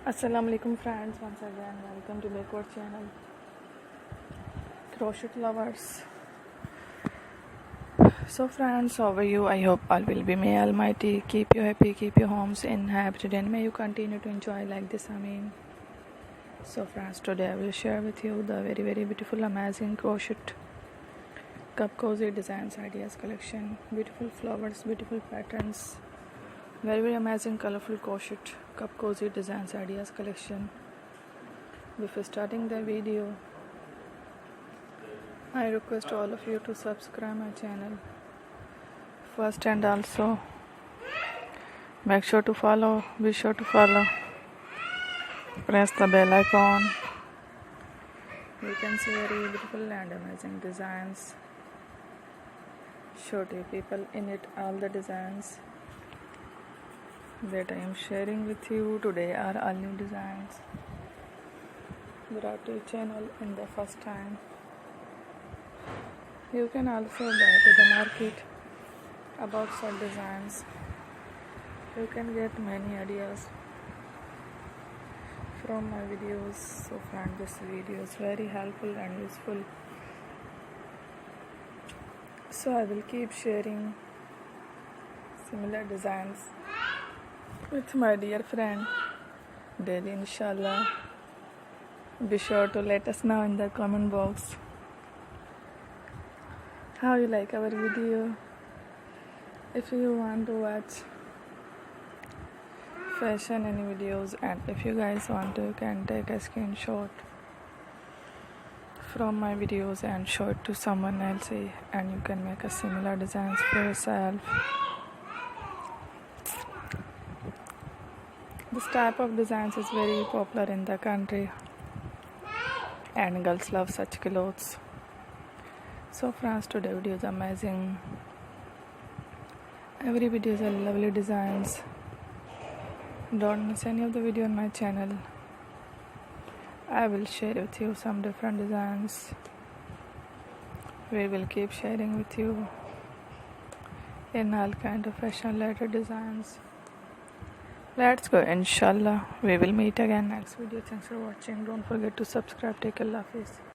Assalamualaikum friends, once again welcome to backward channel crochet lovers. So friends, how are you? I hope all will be, may almighty keep you happy, keep your homes inhabited, and may you continue to enjoy like this. So friends, today I will share with you the very beautiful amazing crochet Cupcozy designs ideas collection. Beautiful flowers, beautiful patterns, very amazing colorful crochet Cupcozy designs ideas collection. Before starting the video, I request all of you to subscribe my channel first, and also be sure to follow, press the bell icon. You can see very beautiful and amazing designs. Show to people in it. All the designs that I am sharing with you today are all new designs brought to your channel in the first time. You can also buy to the market about such designs. You can get many ideas from my videos. So friend, this video is very helpful and useful. So I will keep sharing similar designs with my dear friend daily, inshallah. Be sure to let us know in the comment box how you like our video. If you want to watch fashion any videos, and if you guys want to, you can take a screenshot from my videos and show it to someone else, and you can make a similar designs for yourself. This type of designs is very popular in the country, and girls love such clothes. So friends, today video is amazing. Every video is a lovely designs. Don't miss any of the video on my channel. I will share with you some different designs. We will keep sharing with you in all kind of fashion related designs. Let's go, inshallah. We will meet again next video. Thanks for watching. Don't forget to subscribe. Take Allah Hafiz.